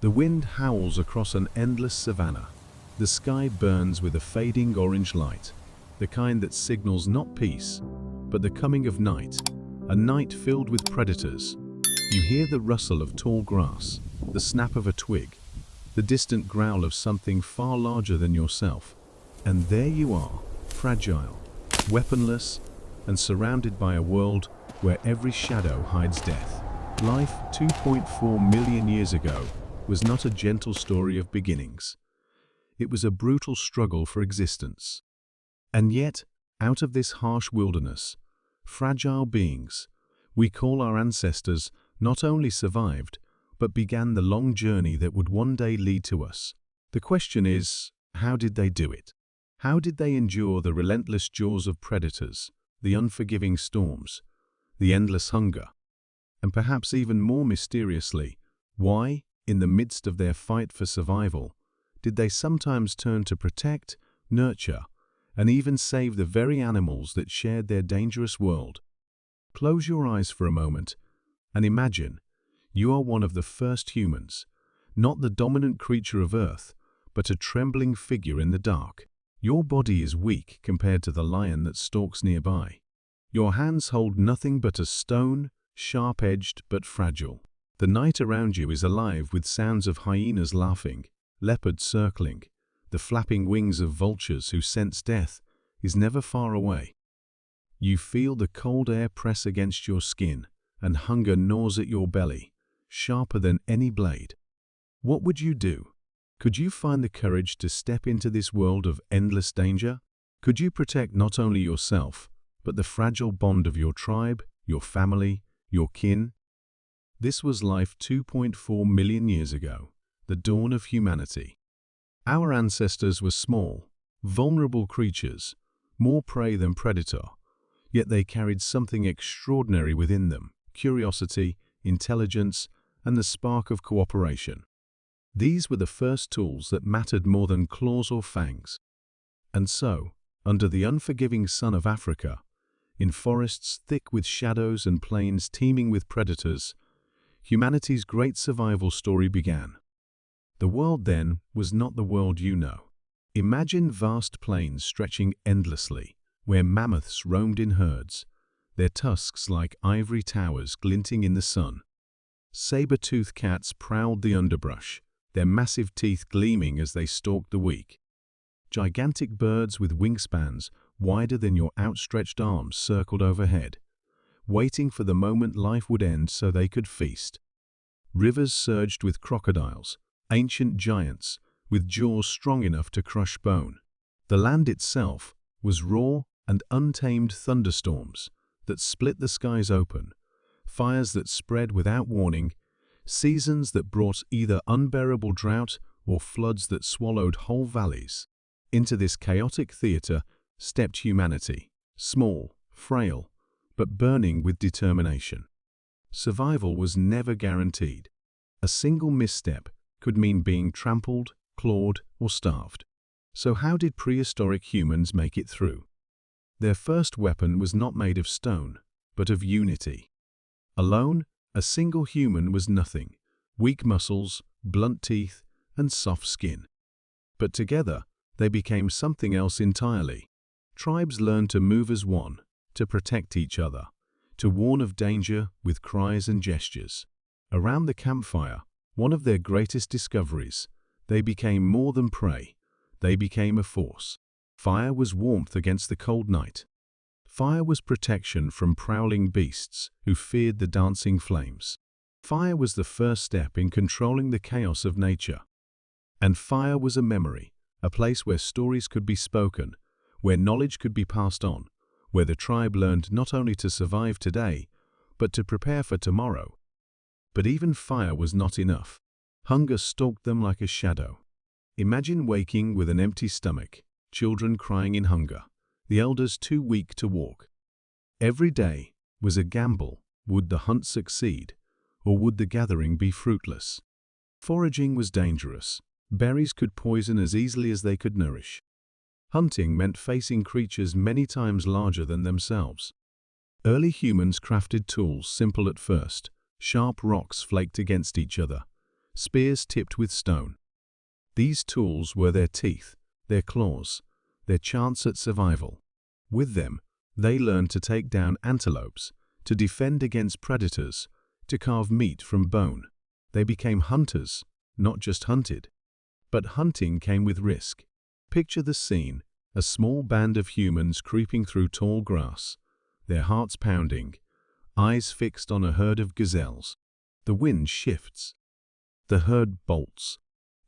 The wind howls across an endless savanna. The sky burns with a fading orange light, the kind that signals not peace, but the coming of night, a night filled with predators. You hear the rustle of tall grass, the snap of a twig, the distant growl of something far larger than yourself. And there you are, fragile, weaponless, and surrounded by a world where every shadow hides death. Life 2.4 million years ago was not a gentle story of beginnings. It was a brutal struggle for existence. And yet, out of this harsh wilderness, fragile beings we call our ancestors not only survived, but began the long journey that would one day lead to us. The question is, how did they do it? How did they endure the relentless jaws of predators, the unforgiving storms, the endless hunger? And perhaps even more mysteriously, why, in the midst of their fight for survival, did they sometimes turn to protect, nurture, and even save the very animals that shared their dangerous world? Close your eyes for a moment and imagine you are one of the first humans, not the dominant creature of Earth, but a trembling figure in the dark. Your body is weak compared to the lion that stalks nearby. Your hands hold nothing but a stone, sharp-edged but fragile. The night around you is alive with sounds of hyenas laughing, leopards circling. The flapping wings of vultures who sense death is never far away. You feel the cold air press against your skin, and hunger gnaws at your belly, sharper than any blade. What would you do? Could you find the courage to step into this world of endless danger? Could you protect not only yourself, but the fragile bond of your tribe, your family, your kin? This was life 2.4 million years ago, the dawn of humanity. Our ancestors were small, vulnerable creatures, more prey than predator, yet they carried something extraordinary within them: curiosity, intelligence, and the spark of cooperation. These were the first tools that mattered more than claws or fangs. And so, under the unforgiving sun of Africa, in forests thick with shadows and plains teeming with predators, humanity's great survival story began. The world then was not the world you know. Imagine vast plains stretching endlessly, where mammoths roamed in herds, their tusks like ivory towers glinting in the sun. Saber-toothed cats prowled the underbrush, their massive teeth gleaming as they stalked the weak. Gigantic birds with wingspans wider than your outstretched arms circled overhead, waiting for the moment life would end so they could feast. Rivers surged with crocodiles, ancient giants with jaws strong enough to crush bone. The land itself was raw and untamed thunderstorms that split the skies open, fires that spread without warning, seasons that brought either unbearable drought or floods that swallowed whole valleys. Into this chaotic theater stepped humanity, small, frail, but burning with determination. Survival was never guaranteed. A single misstep could mean being trampled, clawed, or starved. So how did prehistoric humans make it through? Their first weapon was not made of stone, but of unity. Alone, a single human was nothing: weak muscles, blunt teeth, and soft skin. But together, they became something else entirely. Tribes learned to move as one, to protect each other, to warn of danger with cries and gestures. Around the campfire, one of their greatest discoveries, they became more than prey. They became a force. Fire was warmth against the cold night. Fire was protection from prowling beasts who feared the dancing flames. Fire was the first step in controlling the chaos of nature. And fire was a memory, a place where stories could be spoken, where knowledge could be passed on, where the tribe learned not only to survive today, but to prepare for tomorrow. But even fire was not enough. Hunger stalked them like a shadow. Imagine waking with an empty stomach, children crying in hunger, the elders too weak to walk. Every day was a gamble. Would the hunt succeed, or would the gathering be fruitless? Foraging was dangerous. Berries could poison as easily as they could nourish. Hunting meant facing creatures many times larger than themselves. Early humans crafted tools simple at first: sharp rocks flaked against each other, spears tipped with stone. These tools were their teeth, their claws, their chance at survival. With them, they learned to take down antelopes, to defend against predators, to carve meat from bone. They became hunters, not just hunted. But hunting came with risk. Picture the scene, a small band of humans creeping through tall grass, their hearts pounding, eyes fixed on a herd of gazelles. The wind shifts. The herd bolts.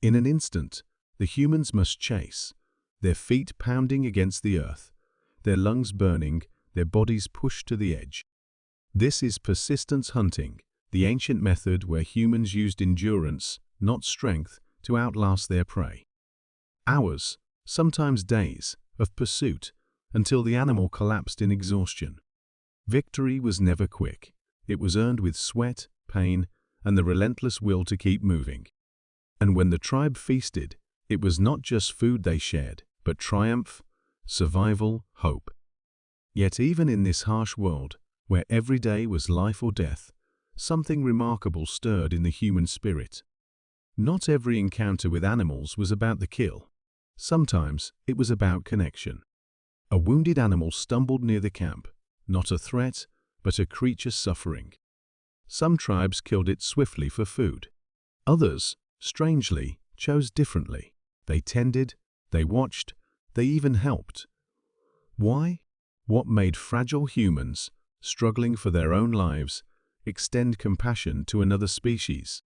In an instant, the humans must chase, their feet pounding against the earth, their lungs burning, their bodies pushed to the edge. This is persistence hunting, the ancient method where humans used endurance, not strength, to outlast their prey. Hours, sometimes days, of pursuit, until the animal collapsed in exhaustion. Victory was never quick. It was earned with sweat, pain, and the relentless will to keep moving. And when the tribe feasted, it was not just food they shared, but triumph, survival, hope. Yet even in this harsh world, where every day was life or death, something remarkable stirred in the human spirit. Not every encounter with animals was about the kill. Sometimes it was about connection. A wounded animal stumbled near the camp, not a threat, but a creature suffering. Some tribes killed it swiftly for food. Others, strangely, chose differently. They tended, they watched, they even helped. Why? What made fragile humans, struggling for their own lives, extend compassion to another species?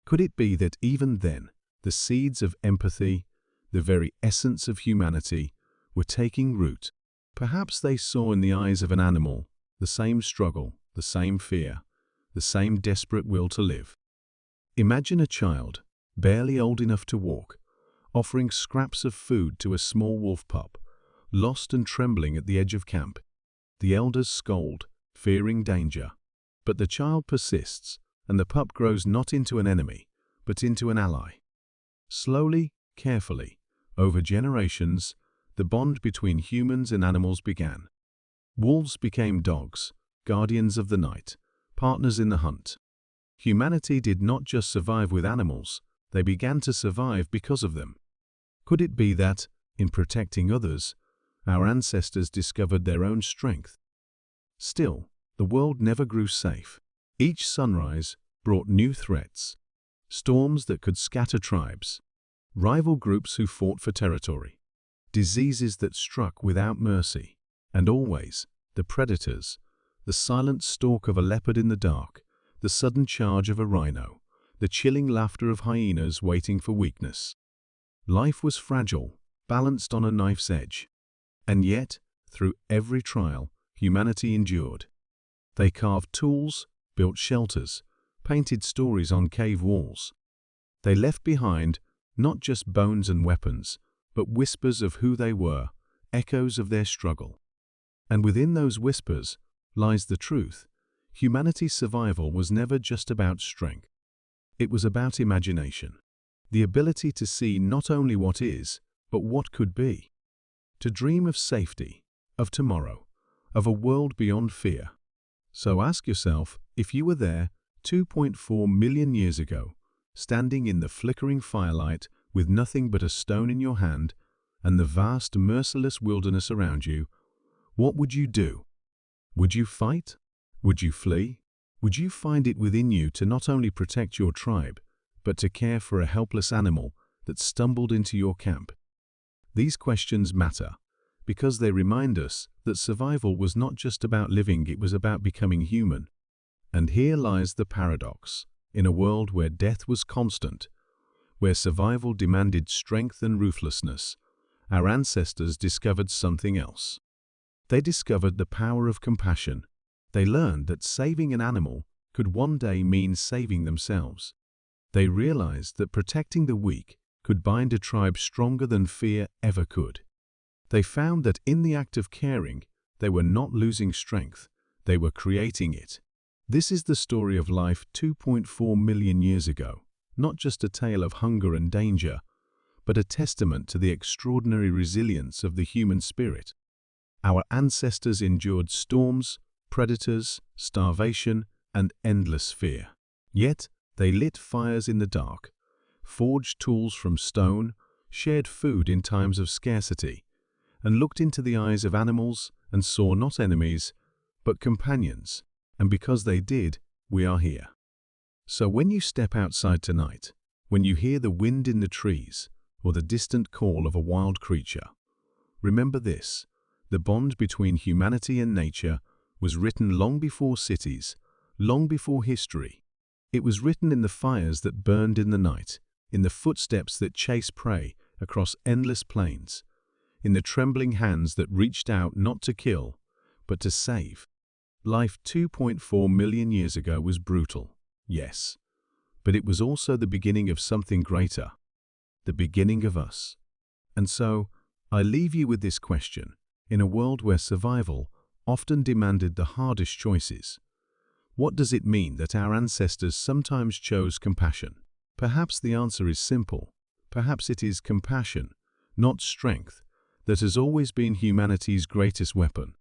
Could it be that even then, the seeds of empathy, the very essence of humanity, were taking root? Perhaps they saw in the eyes of an animal the same struggle, the same fear, the same desperate will to live. Imagine a child, barely old enough to walk, offering scraps of food to a small wolf pup, lost and trembling at the edge of camp. The elders scold, fearing danger. But the child persists, and the pup grows not into an enemy, but into an ally. Slowly, carefully, over generations, the bond between humans and animals began. Wolves became dogs, guardians of the night, partners in the hunt. Humanity did not just survive with animals, they began to survive because of them. Could it be that, in protecting others, our ancestors discovered their own strength? Still, the world never grew safe. Each sunrise brought new threats, storms that could scatter tribes, rival groups who fought for territory, diseases that struck without mercy, and always the predators, the silent stalk of a leopard in the dark, the sudden charge of a rhino, the chilling laughter of hyenas waiting for weakness. Life was fragile, balanced on a knife's edge. And yet, through every trial, humanity endured. They carved tools, built shelters, painted stories on cave walls. They left behind not just bones and weapons, but whispers of who they were, echoes of their struggle. And within those whispers lies the truth. Humanity's survival was never just about strength. It was about imagination, the ability to see not only what is, but what could be. To dream of safety, of tomorrow, of a world beyond fear. So ask yourself, if you were there 2.4 million years ago, standing in the flickering firelight with nothing but a stone in your hand and the vast, merciless wilderness around you, what would you do? Would you fight? Would you flee? Would you find it within you to not only protect your tribe, but to care for a helpless animal that stumbled into your camp? These questions matter because they remind us that survival was not just about living, it was about becoming human. And here lies the paradox. In a world where death was constant, where survival demanded strength and ruthlessness, our ancestors discovered something else. They discovered the power of compassion. They learned that saving an animal could one day mean saving themselves. They realized that protecting the weak could bind a tribe stronger than fear ever could. They found that in the act of caring, they were not losing strength, they were creating it. This is the story of life 2.4 million years ago, not just a tale of hunger and danger, but a testament to the extraordinary resilience of the human spirit. Our ancestors endured storms, predators, starvation, and endless fear. Yet, They lit fires in the dark, forged tools from stone, shared food in times of scarcity, and looked into the eyes of animals and saw not enemies, but companions. And because they did, we are here. So when you step outside tonight, when you hear the wind in the trees or the distant call of a wild creature, remember this: the bond between humanity and nature was written long before cities, long before history. It was written in the fires that burned in the night, in the footsteps that chased prey across endless plains, in the trembling hands that reached out not to kill, but to save. Life 2.4 million years ago was brutal, yes, but it was also the beginning of something greater, the beginning of us. And so, I leave you with this question: in a world where survival often demanded the hardest choices, what does it mean that our ancestors sometimes chose compassion? Perhaps the answer is simple. Perhaps it is compassion, not strength, that has always been humanity's greatest weapon.